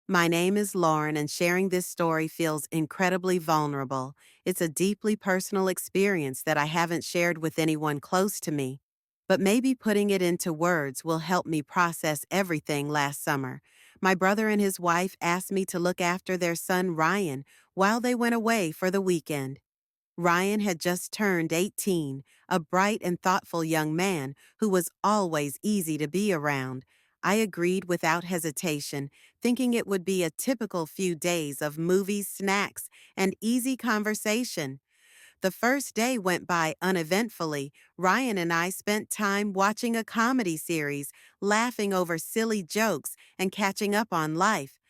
My name is Lauren, and sharing this story feels incredibly vulnerable. It's a deeply personal experience that I haven't shared with anyone close to me. But maybe putting it into words will help me process everything last summer. My brother and his wife asked me to look after their son Ryan while they went away for the weekend. Ryan had just turned 18, a bright and thoughtful young man who was always easy to be around. I agreed without hesitation, thinking it would be a typical few days of movies, snacks, and easy conversation. The first day went by uneventfully. Ryan and I spent time watching a comedy series, laughing over silly jokes, and catching up on life.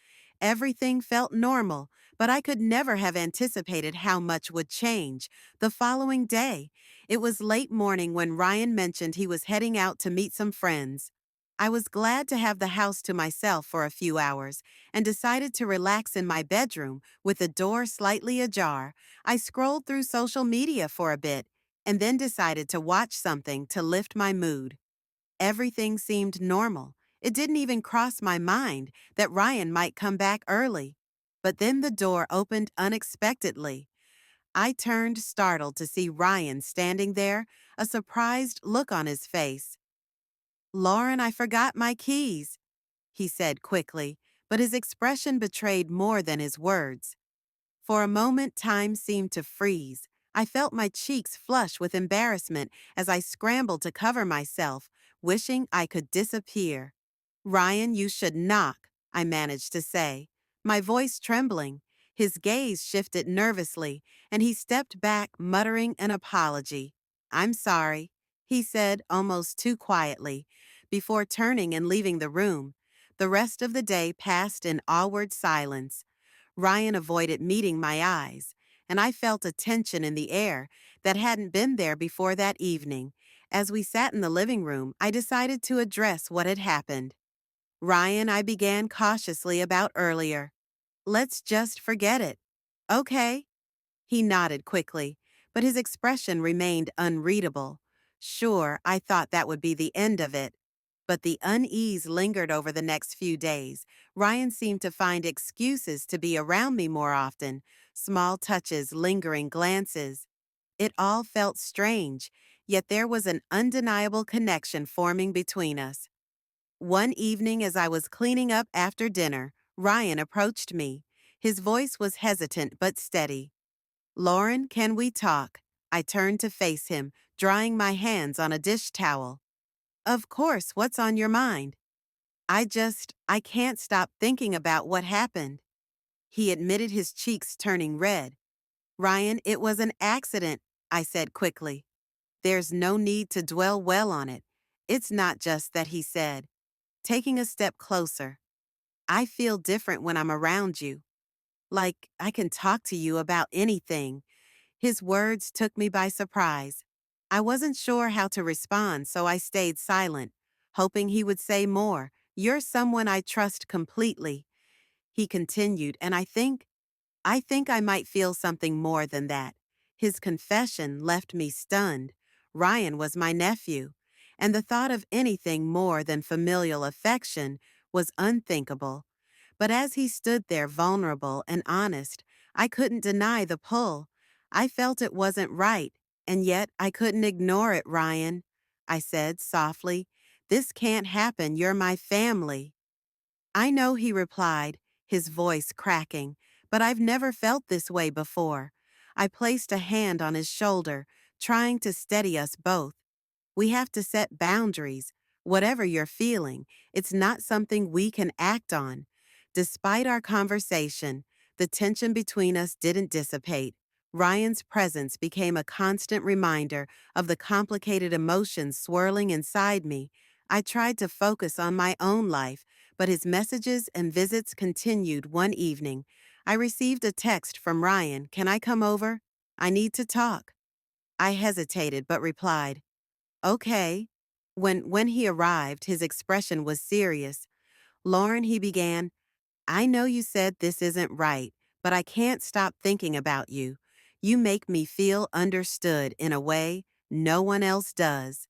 Everything felt normal, but I could never have anticipated how much would change. The following day, it was late morning when Ryan mentioned he was heading out to meet some friends. I was glad to have the house to myself for a few hours and decided to relax in my bedroom with the door slightly ajar. I scrolled through social media for a bit and then decided to watch something to lift my mood. Everything seemed normal. It didn't even cross my mind that Ryan might come back early. But then the door opened unexpectedly. I turned startled to see Ryan standing there, a surprised look on his face. "Lauren, I forgot my keys," he said quickly, but his expression betrayed more than his words. For a moment, time seemed to freeze. I felt my cheeks flush with embarrassment as I scrambled to cover myself, wishing I could disappear. "Ryan, you should knock," I managed to say, my voice trembling. His gaze shifted nervously, and he stepped back, muttering an apology. "I'm sorry," he said almost too quietly, before turning and leaving the room. The rest of the day passed in awkward silence. Ryan avoided meeting my eyes, and I felt a tension in the air that hadn't been there before that evening. As we sat in the living room, I decided to address what had happened. "Ryan," I began cautiously about earlier. "Let's just forget it." "Okay." He nodded quickly, but his expression remained unreadable. Sure, I thought that would be the end of it. But the unease lingered over the next few days. Ryan seemed to find excuses to be around me more often, small touches, lingering glances. It all felt strange, yet there was an undeniable connection forming between us. One evening, as I was cleaning up after dinner, Ryan approached me. His voice was hesitant but steady. "Lauren, can we talk?" I turned to face him, drying my hands on a dish towel. "Of course, what's on your mind?" I can't stop thinking about what happened." He admitted, his cheeks turning red. "Ryan, it was an accident," I said quickly. "There's no need to dwell well on it. It's not just that," he said, taking a step closer. "I feel different when I'm around you. Like I can talk to you about anything." His words took me by surprise. I wasn't sure how to respond, so I stayed silent, hoping he would say more. "You're someone I trust completely," he continued, "and I think I might feel something more than that." His confession left me stunned. Ryan was my nephew, and the thought of anything more than familial affection was unthinkable. But as he stood there vulnerable and honest, I couldn't deny the pull. I felt it wasn't right, and yet I couldn't ignore it. "Ryan," I said softly, "this can't happen. You're my family." "I know," he replied, his voice cracking, "but I've never felt this way before." I placed a hand on his shoulder, trying to steady us both. "We have to set boundaries. Whatever you're feeling, it's not something we can act on." Despite our conversation, the tension between us didn't dissipate. Ryan's presence became a constant reminder of the complicated emotions swirling inside me. I tried to focus on my own life, but his messages and visits continued. One evening, I received a text from Ryan. "Can I come over? I need to talk." I hesitated but replied, "Okay." When he arrived, his expression was serious. "Lauren," he began, "I know you said this isn't right, but I can't stop thinking about you. You make me feel understood in a way no one else does."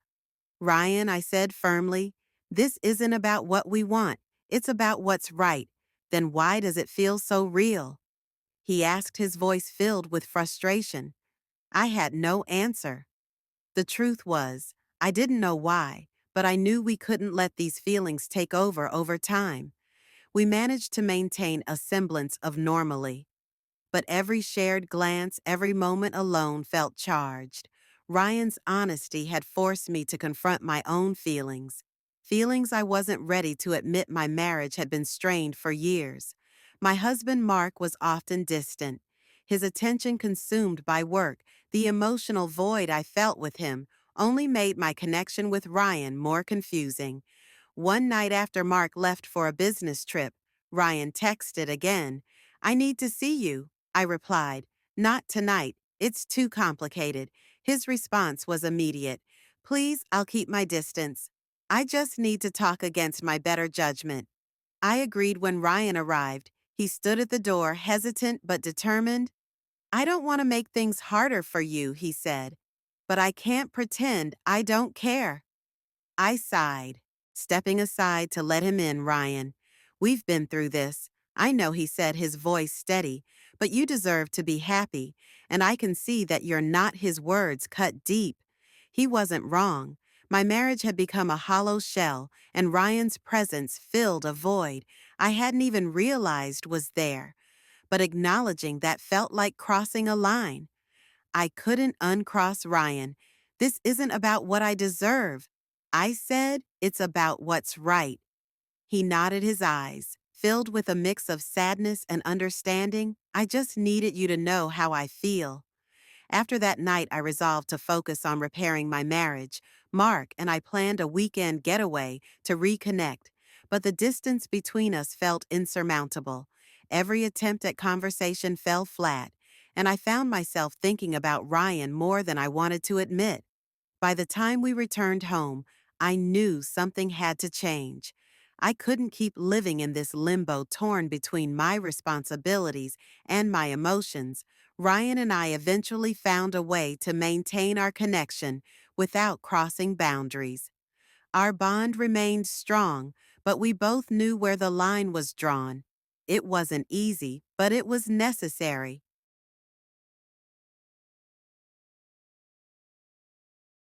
"Ryan," I said firmly, "this isn't about what we want. It's about what's right. Then why does it feel so real? He asked, his voice filled with frustration. I had no answer. The truth was, I didn't know why, but I knew we couldn't let these feelings take over time. We managed to maintain a semblance of normalcy. But every shared glance, every moment alone felt charged. Ryan's honesty had forced me to confront my own feelings. Feelings I wasn't ready to admit. My marriage had been strained for years. My husband Mark was often distant, his attention consumed by work. The emotional void I felt with him only made my connection with Ryan more confusing. One night after Mark left for a business trip, Ryan texted again. I need to see you, I replied. Not tonight. It's too complicated. His response was immediate. Please, I'll keep my distance. I just need to talk against my better judgment. I agreed when Ryan arrived. He stood at the door, hesitant but determined. I don't want to make things harder for you, he said. But I can't pretend I don't care. I sighed, stepping aside to let him in. Ryan, we've been through this. I know, he said, his voice steady, but you deserve to be happy, and I can see that you're not. His words cut deep. He wasn't wrong. My marriage had become a hollow shell, and Ryan's presence filled a void I hadn't even realized was there. But acknowledging that felt like crossing a line. I couldn't uncross Ryan. This isn't about what I deserve. I said, it's about what's right. He nodded, his eyes filled with a mix of sadness and understanding. I just needed you to know how I feel. After that night, I resolved to focus on repairing my marriage. Mark and I planned a weekend getaway to reconnect, but the distance between us felt insurmountable. Every attempt at conversation fell flat, and I found myself thinking about Ryan more than I wanted to admit. By the time we returned home, I knew something had to change. I couldn't keep living in this limbo, torn between my responsibilities and my emotions. Ryan and I eventually found a way to maintain our connection without crossing boundaries. Our bond remained strong, but we both knew where the line was drawn. It wasn't easy, but it was necessary.